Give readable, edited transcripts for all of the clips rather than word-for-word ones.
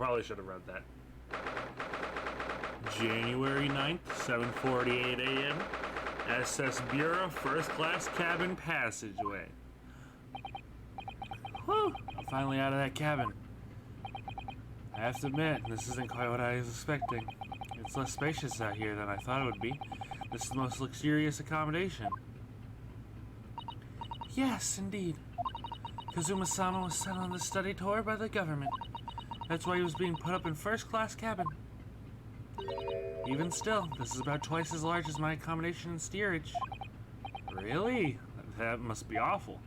probably should have read that. January 9th, 7:48 a.m. SS Bureau, first class cabin passageway. Whew, I'm finally out of that cabin. I have to admit, this isn't quite what I was expecting. It's less spacious out here than I thought it would be. This is the most luxurious accommodation. Yes, indeed. Kazuma-sama was sent on the study tour by the government. That's why he was being put up in first-class cabin. Even still, this is about twice as large as my accommodation in steerage. Really? That must be awful.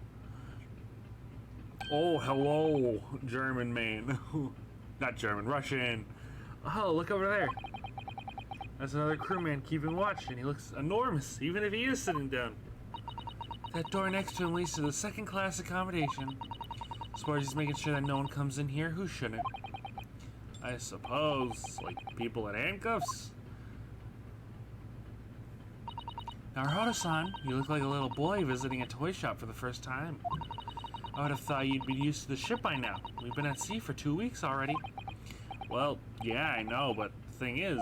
Oh, hello, German man. Not German, Russian. Oh, look over there. That's another crewman keeping watch, and he looks enormous, even if he is sitting down. That door next to him leads to the second-class accommodation. As far as he's making sure that no one comes in here who shouldn't. I suppose, like people in handcuffs. Naruhodo-san, you look like a little boy visiting a toy shop for the first time. I would have thought you'd be used to the ship by now. We've been at sea for 2 weeks already. Well, yeah, I know, but the thing is,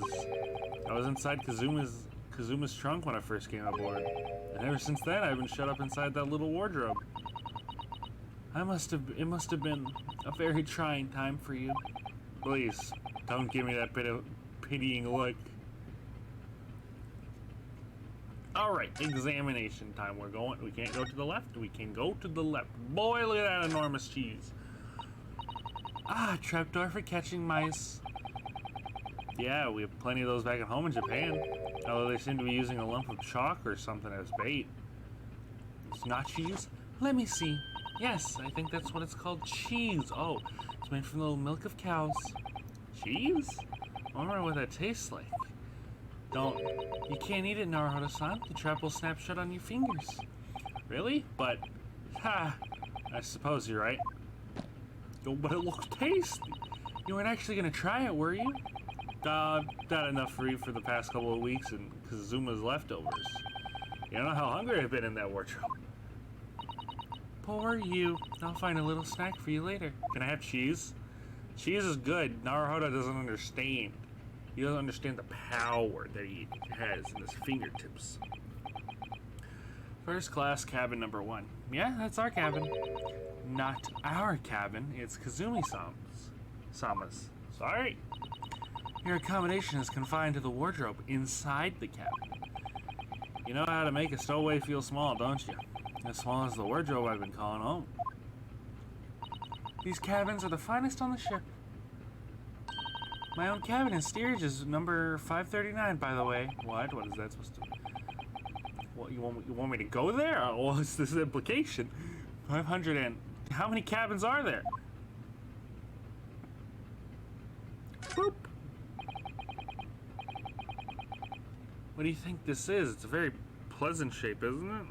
I was inside Kazuma's trunk when I first came aboard. And ever since then, I've been shut up inside that little wardrobe. It must have been a very trying time for you. Please, don't give me that bit of pitying look. Alright, examination time. We can't go to the left, we can go to the left. Boy, look at that enormous cheese. Ah, trapdoor for catching mice. Yeah, we have plenty of those back at home in Japan. Although they seem to be using a lump of chalk or something as bait. It's not cheese? Let me see. Yes, I think that's what it's called, cheese. Oh, it's made from the milk of cows. Cheese? I wonder what that tastes like. You can't eat it, Naruhodo-san. The trap will snap shut on your fingers. Really? But, I suppose you're right. Oh, but it looks tasty. You weren't actually gonna try it, were you? Not enough for you for the past couple of weeks and Kazuma's leftovers. You don't know how hungry I've been in that wardrobe. Poor you. I'll find a little snack for you later. Can I have cheese? Cheese is good. Naruhodo doesn't understand. He doesn't understand the power that he has in his fingertips. First class cabin number 1. Yeah, that's our cabin. Not our cabin. It's Kazumi-sama's. Sorry. Your accommodation is confined to the wardrobe inside the cabin. You know how to make a stowaway feel small, don't you? As small as the wardrobe I've been calling home. These cabins are the finest on the ship. My own cabin in steerage is number 539, by the way. What? What is that supposed to be? What, you want me to go there? Well, what's this implication? 500 and... How many cabins are there? Boop. What do you think this is? It's a very pleasant shape, isn't it?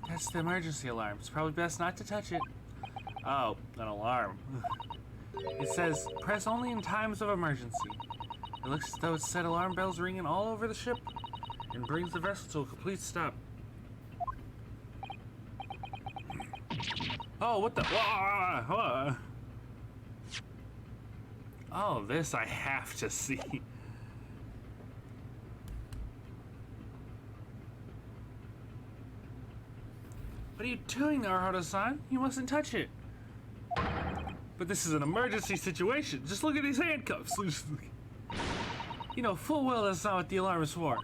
That's the emergency alarm. It's probably best not to touch it. Oh, an alarm. It says, press only in times of emergency. It looks as though it's set alarm bells ringing all over the ship and brings the vessel to a complete stop. Oh, what the? Oh, this I have to see. What are you doing, Naruhodo-san? You mustn't touch it. But this is an emergency situation. Just look at these handcuffs. You know full well that's not what the alarm is for.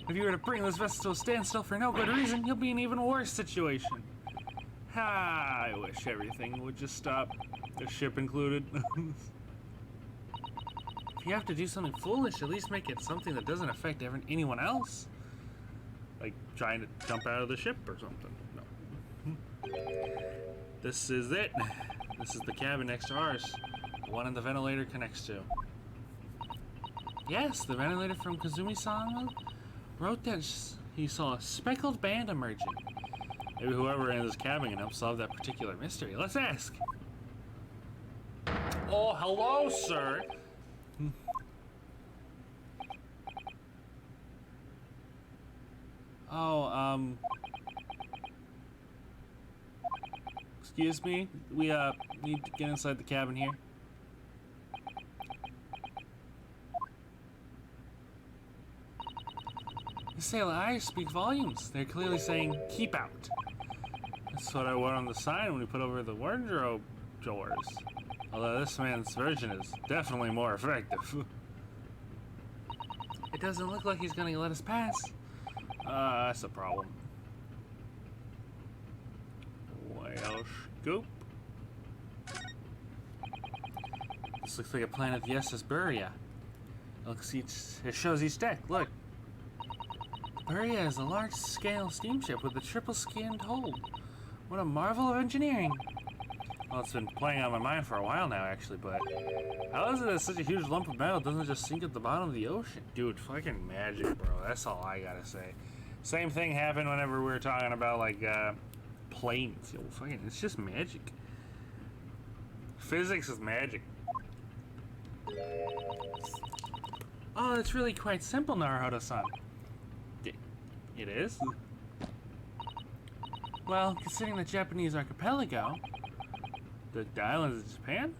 If you were to bring this vessel to a standstill for no good reason, you'll be in an even worse situation. I wish everything would just stop. The ship included. If you have to do something foolish, at least make it something that doesn't affect anyone else. Like trying to jump out of the ship or something. No. This is it. This is the cabin next to ours. The one the ventilator connects to. Yes, the ventilator from Kazumi-sama wrote that he saw a speckled band emerging. Maybe whoever in this cabin can help solve that particular mystery. Let's ask. Oh, hello, sir. Excuse me, we need to get inside the cabin here. The sailor eyes speak volumes. They're clearly saying, keep out. That's what I wrote on the sign when we put over the wardrobe doors. Although this man's version is definitely more effective. It doesn't look like he's gonna let us pass. That's a problem. Well, scoop. This looks like a plan of the SS Buria. It shows each deck. Look. Buria is a large-scale steamship with a triple-skinned hold. What a marvel of engineering! Well, it's been playing on my mind for a while now, actually, but how is it that such a huge lump of metal doesn't just sink at the bottom of the ocean? Dude, fucking magic, bro. That's all I gotta say. Same thing happened whenever we were talking about, like, planes. Yo, fucking, it's just magic. Physics is magic. Oh, it's really quite simple, Naruhodo-san. It is? Well, considering the Japanese archipelago, the islands of Japan?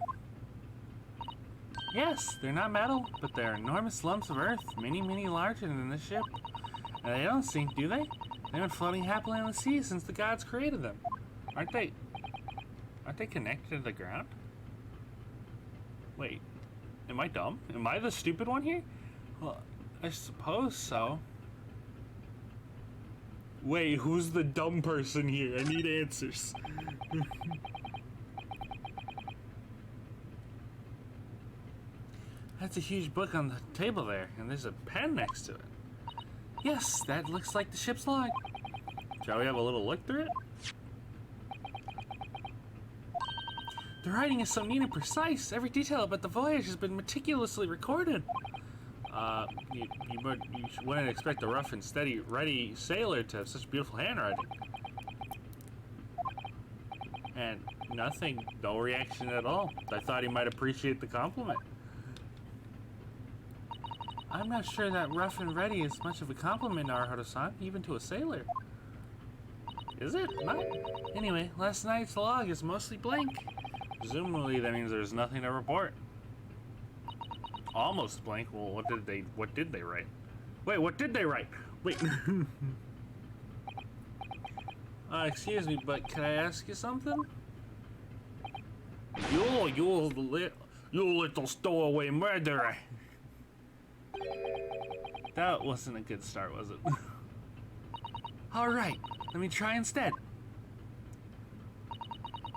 Yes, they're not metal, but they're enormous lumps of earth, many, many larger than this ship. And they don't sink, do they? They've been floating happily on the sea since the gods created them. Aren't they connected to the ground? Wait, am I dumb? Am I the stupid one here? Well, I suppose so. Wait, who's the dumb person here? I need answers. That's a huge book on the table there, and there's a pen next to it. Yes, that looks like the ship's log. Shall we have a little look through it? The writing is so neat and precise. Every detail about the voyage has been meticulously recorded. You wouldn't expect a rough and steady, ready sailor to have such beautiful handwriting. And nothing, no reaction at all. I thought he might appreciate the compliment. I'm not sure that rough and ready is much of a compliment, Naruhodo-san, even to a sailor. Is it? Not? Anyway, last night's log is mostly blank. Presumably that means there's nothing to report. Almost blank. Well, what did they write? Wait, what did they write? Wait. Excuse me, but can I ask you something? You little stowaway murderer. That wasn't a good start, was it? All right, let me try instead.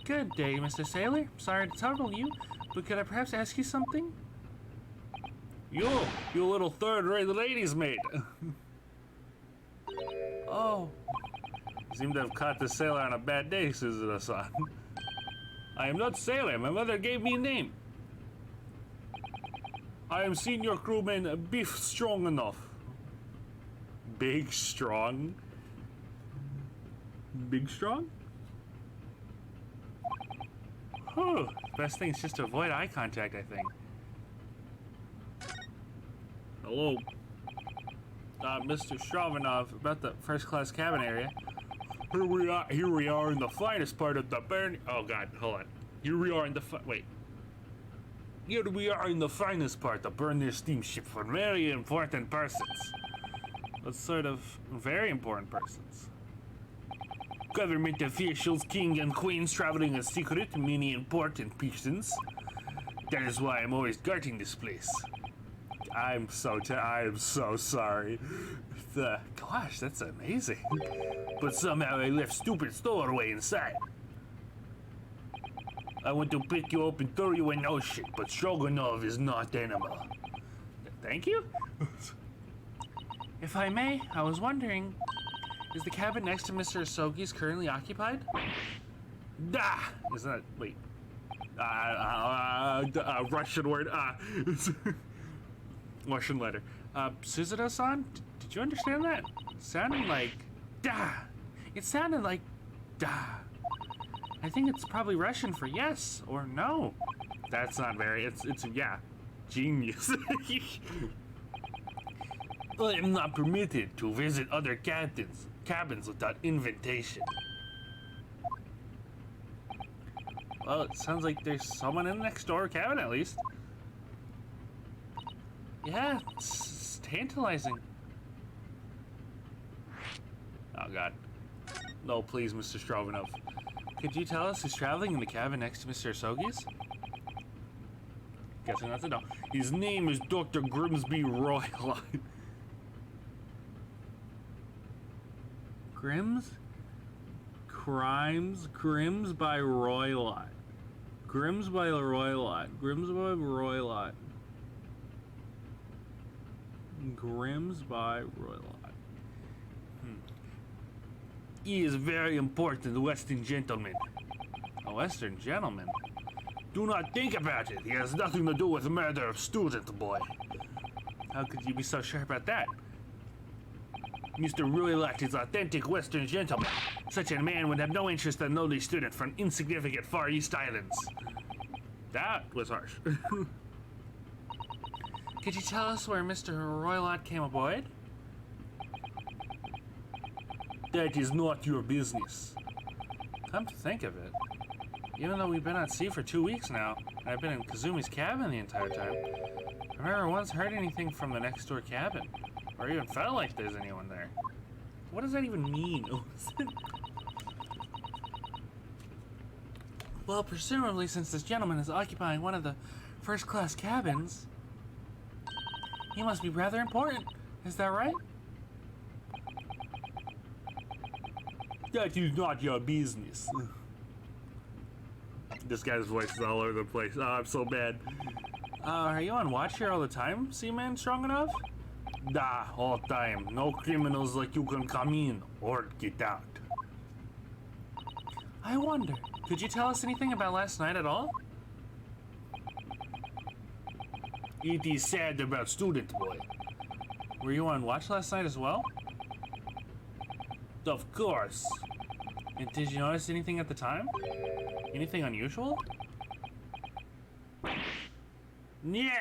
Good day, Mr. Sailor. Sorry to trouble you, but could I perhaps ask you something? You little third-rate lady's maid. Oh. You seem to have caught the sailor on a bad day, Suzuda-san. I am not sailor. My mother gave me a name. I am senior crewman Beef Strong Enough. Big Strong? Big Strong? Whew. Best thing is just to avoid eye contact, I think. Hello, Mr. Stravanov, about the first-class cabin area. Here we are in the finest part of the burn. Oh God, hold on. Here we are in the Here we are in the finest part of Burnir steamship for very important persons. What sort of very important persons? Government officials, king and queens traveling in secret, many important persons. That is why I'm always guarding this place. I am so sorry. Gosh, that's amazing. But somehow I left stupid stowaway inside. I want to pick you up and throw you in ocean, but Stroganov is not animal. Thank you? If I may, I was wondering, is the cabin next to Mr. Asogi's currently occupied? Is that, wait. Russian word, Russian letter. Suzuda-san, did you understand that? It sounded like da. It sounded like da. I think it's probably Russian for yes or no. That's not very, it's yeah, genius. I am not permitted to visit other cabins without invitation. Well, it sounds like there's someone in the next door cabin at least. Yeah, it's tantalizing. Oh god. No, please, Mr. Strovanov. Could you tell us who's traveling in the cabin next to Mr. Asogi's? Guessing that's a no. His name is Dr. Grimsby Royline. Grims by Royline. Grims by Royline. Grims by Royline. Grims by Royline. He is a very important Western gentleman. A Western gentleman? Do not think about it. He has nothing to do with the murder of student boy. How could you be so sure about that? Mr. Roylott is authentic Western gentleman. Such a man would have no interest in lowly student from insignificant Far East Islands. That was harsh. Could you tell us where Mr. Roylott came aboard? That is not your business. Come to think of it, even though we've been at sea for 2 weeks now, and I've been in Kazumi's cabin the entire time, I've never once heard anything from the next door cabin, or even felt like there's anyone there. What does that even mean? Well, presumably since this gentleman is occupying one of the first-class cabins, he must be rather important. Is that right? That is not your business. This guy's voice is all over the place. Oh, I'm so bad. Are you on watch here all the time, Seaman Stroganoff? Da, all time. No criminals like you can come in or get out. I wonder, could you tell us anything about last night at all? It is sad about student boy. Were you on watch last night as well? Of course. And did you notice anything at the time? Anything unusual? Yeah.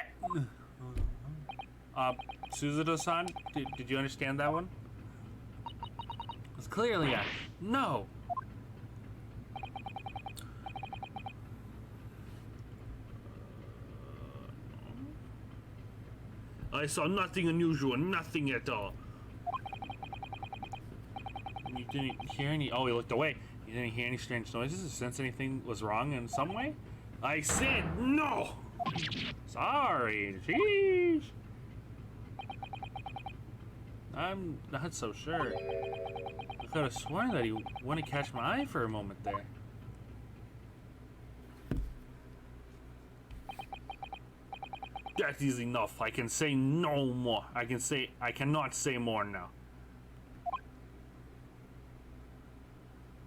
Suzuto-san, did you understand that one? It's clearly a no. I saw nothing unusual, nothing at all. You didn't hear any... Oh, he looked away. You didn't hear any strange noises or sense anything was wrong in some way? I said no! Sorry, jeez. I'm not so sure. I could have sworn that he wouldn't catch my eye for a moment there. That is enough. I can say no more. I cannot say more now.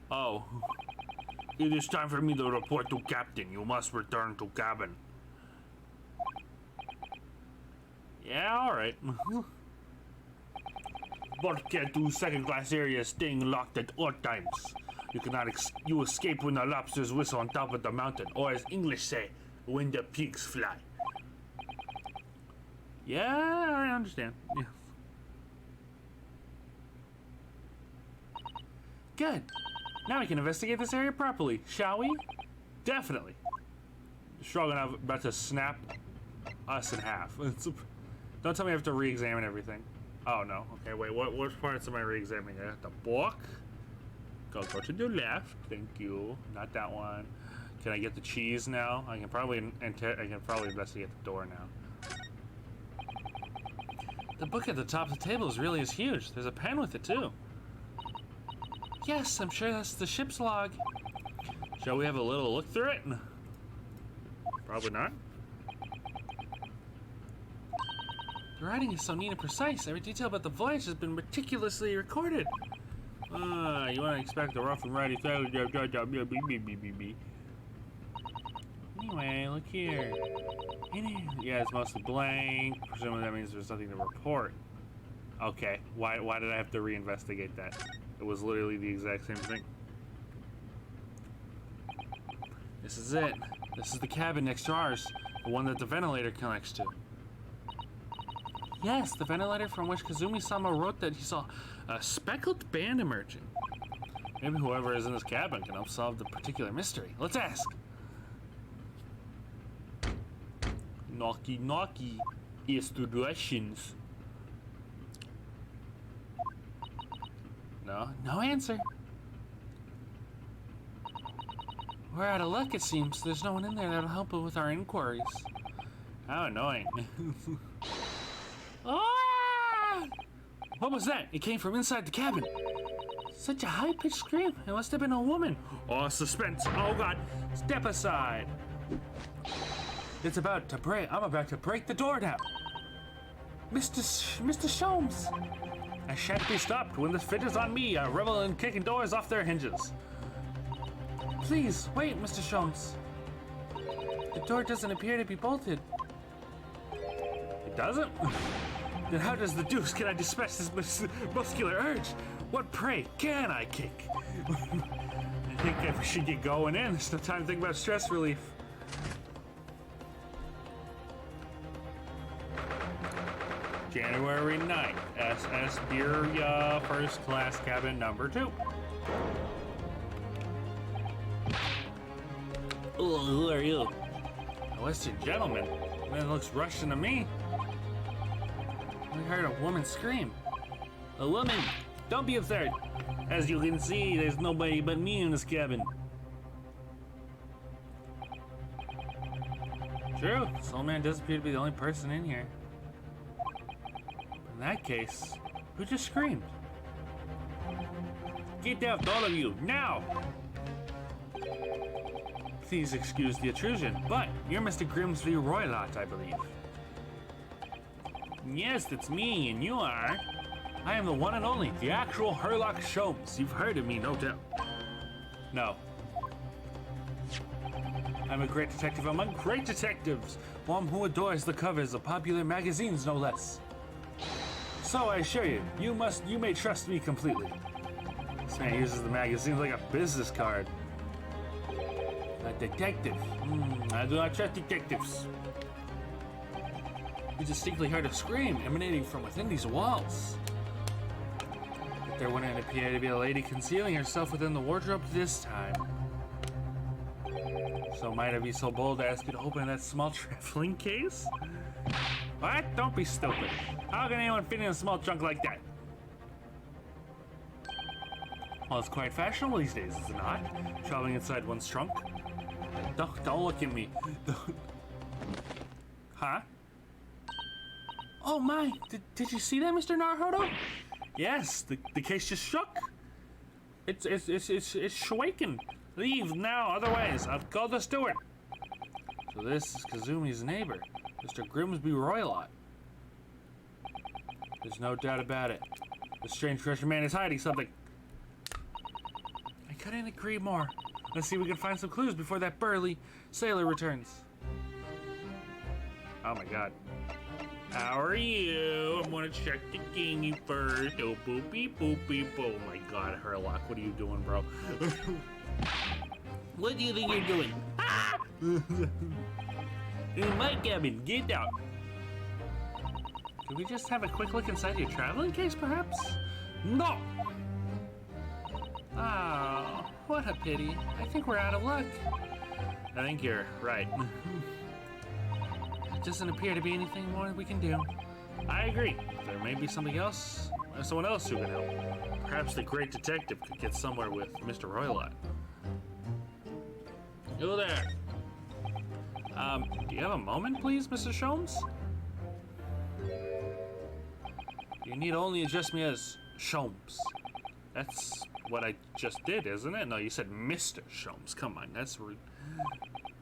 Oh. It is time for me to report to Captain. You must return to cabin. Yeah, alright. Bulkhead to second-class area staying locked at all times. You cannot you escape when the lobsters whistle on top of the mountain, or as English say, when the pigs fly. Yeah, I understand. Yeah. Good. Now we can investigate this area properly, shall we? Definitely. Stroganoff about to snap us in half. Don't tell me I have to re-examine everything. Oh no. Okay, wait. What parts am I re-examining? I got the book. Go to the left. Thank you. Not that one. Can I get the cheese now? I can probably investigate the door now. The book at the top of the table is huge. There's a pen with it too. Yes, I'm sure that's the ship's log. Shall we have a little look through it? Probably not. The writing is so neat and precise. Every detail about the voyage has been meticulously recorded. You want to expect the rough and ready. Anyway, look here. Yeah, it's mostly blank. Presumably that means there's nothing to report. Okay, why did I have to reinvestigate that? It was literally the exact same thing. This is it. This is the cabin next to ours. The one that the ventilator connects to. Yes, the ventilator from which Kazumi-sama wrote that he saw a speckled band emerging. Maybe whoever is in this cabin can help solve the particular mystery. Let's ask. Knocky knocky. Institutions. No answer. We're out of luck, it seems. There's no one in there that'll help us with our inquiries. How annoying. Ah! What was that? It came from inside the cabin. Such a high-pitched scream. It must have been a woman. Oh, suspense. Oh, God. Step aside. It's about to break. I'm about to break the door down. Mr. Sholmes. I shan't be stopped. When the fit is on me, I revel in kicking doors off their hinges. Please, wait, Mr. Sholmes. The door doesn't appear to be bolted. It doesn't? Then how does the deuce can I dispatch this muscular urge? What prey can I kick? I think I should get going in. There's no time to think about stress relief. January 9th, SS Beria, first class cabin number 2. Oh, who are you? A Western gentleman. Man looks Russian to me. We heard a woman scream. A woman? Don't be absurd. As you can see, there's nobody but me in this cabin. True, this old man does appear to be the only person in here. In that case, who just screamed? Get out, all of you, now! Please excuse the intrusion, but you're Mr. Grimsby Roylott, I believe. Yes, it's me, and you are? I am the one and only, the actual Herlock Sholmes. You've heard of me, no doubt. No. I'm a great detective among great detectives, one who adores the covers of popular magazines, no less. So I assure you, you may trust me completely. This man uses the magazines like a business card. A detective. I do not trust detectives. We distinctly heard a scream emanating from within these walls. But there wouldn't appear to be a lady concealing herself within the wardrobe this time. So might I be so bold to ask you to open that small traveling case? What? Don't be stupid. How can anyone fit in a small trunk like that? Well, it's quite fashionable these days, is it not? Traveling inside one's trunk. Don't look at me. Huh? Oh my! Did you see that, Mr. Naruhodo? Yes, the case just shook. It's shaken. Leave now, otherwise I'll call the steward. So this is Kazumi's neighbor, Mr. Grimsby Roylott. There's no doubt about it. The strange treasure man is hiding something. I couldn't agree more. Let's see if we can find some clues before that burly sailor returns. Oh my god. How are you? I'm gonna check the thingy first. Oh, boopy, boopy, boop. Oh my god, Herlock, what are you doing, bro? What do you think you're doing? Ah! In my cabin, get out. Can we just have a quick look inside your traveling case, perhaps? No! Oh, what a pity. I think we're out of luck. I think you're right. It doesn't appear to be anything more we can do. I agree. There may be something else, or someone else who can help. Perhaps the great detective could get somewhere with Mr. Roylott. Hello there. Do you have a moment, please, Mr. Sholmes? You need only address me as Sholmes. That's what I just did, isn't it? No, you said Mr. Sholmes. Come on, that's rude.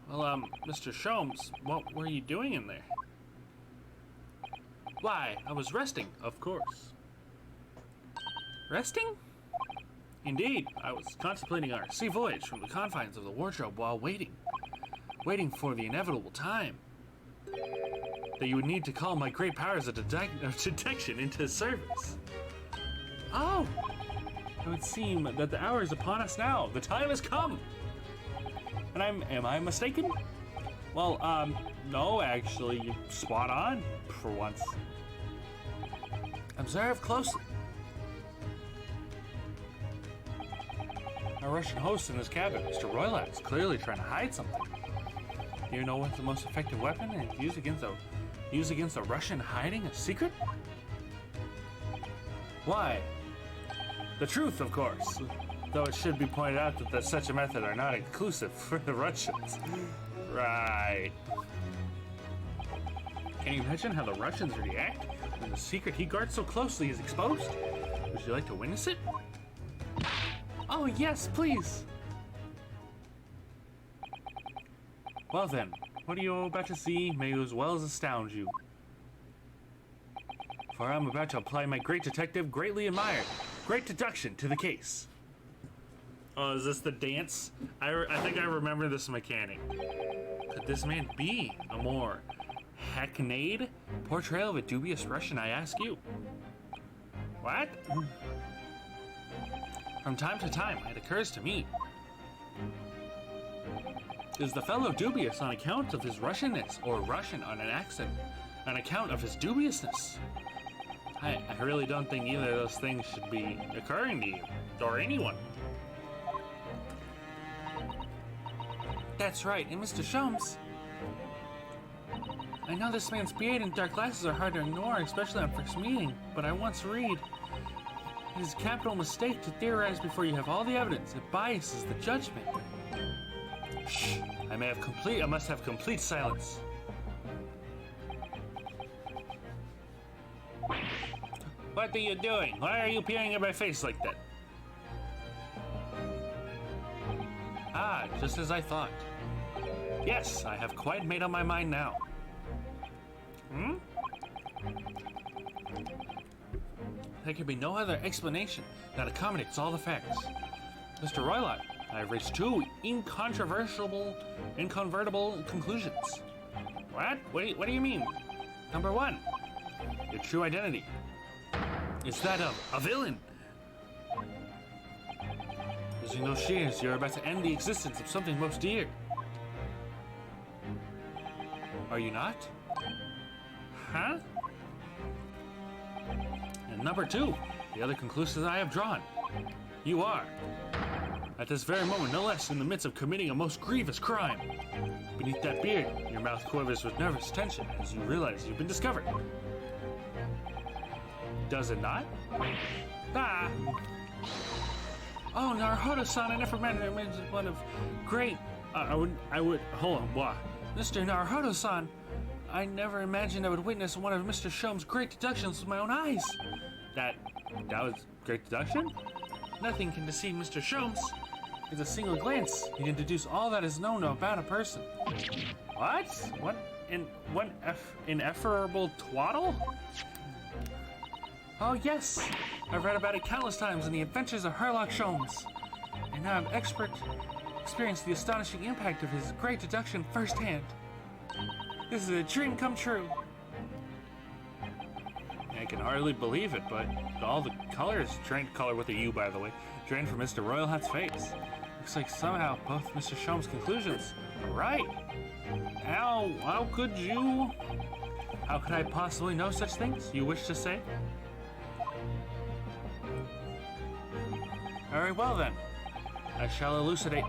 Well, Mr. Sholmes, what were you doing in there? Why, I was resting, of course. Resting? Indeed, I was contemplating our sea voyage from the confines of the wardrobe while waiting for the inevitable time that you would need to call my great powers of detection into service. Oh! It would seem that the hour is upon us now. The time has come! And am I mistaken? Well, no, actually, you're spot on, for once. Observe closely. Our Russian host in his cabin, Mr. Roylott, is clearly trying to hide something. Do you know what's the most effective weapon and used against a Russian hiding a secret? Why? The truth, of course. Though it should be pointed out that such a method are not inclusive for the Russians. Right. Can you imagine how the Russians react when the secret he guards so closely is exposed? Would you like to witness it? Oh, yes, please. Well then, what are you about to see may as well as astound you. For I'm about to apply my great detective, greatly admired, great deduction to the case. Oh, is this the dance? I think I remember this mechanic. Could this man be a more hackneyed portrayal of a dubious Russian, I ask you? What? From time to time, it occurs to me. Is the fellow dubious on account of his Russianness, or Russian on an account of his dubiousness? I really don't think either of those things should be occurring to you, or anyone. That's right, and Mr. Sholmes. I know this man's beard and dark glasses are hard to ignore, especially on first meeting, but I once read, it is a capital mistake to theorize before you have all the evidence. It biases the judgment. Shh, I must have complete silence. What are you doing? Why are you peering at my face like that? Ah, just as I thought. Yes, I have quite made up my mind now. There can be no other explanation that accommodates all the facts. Mr. Roylott, I have reached two incontrovertible conclusions. What? What do you mean? Number one, your true identity is that of a villain. Using those shears, you're about to end the existence of something most dear. Are you not? Huh? And number two, the other conclusions I have drawn. You are, at this very moment, no less in the midst of committing a most grievous crime. Beneath that beard, your mouth quivers with nervous tension as you realize you've been discovered. Does it not? Ah! Oh, Naruhodo-san, I never imagined one of great... I would... Hold on, what? Mr. Naruhodo-san, I never imagined I would witness one of Mr. Sholmes' great deductions with my own eyes. That was great deduction? Nothing can deceive Mr. Sholmes. With a single glance, you can deduce all that is known about a person. What? What ineffable twaddle? Oh yes, I've read about it countless times in the adventures of Herlock Sholmes. And now I've experienced the astonishing impact of his great deduction firsthand. This is a dream come true. I can hardly believe it, but all the colors, color with a U by the way, drained from Mr. Roylott's face. Looks like somehow both Mr. Sholmes' conclusions are right. How could you? How could I possibly know such things, you wish to say? Very well then. I shall elucidate.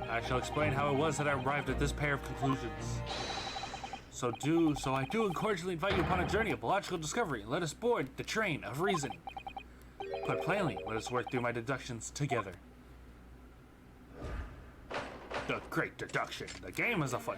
I shall explain how it was that I arrived at this pair of conclusions. So I do cordially invite you upon a journey of logical discovery. Let us board the train of reason. Put plainly, let us work through my deductions together. The great deduction. The game is afoot.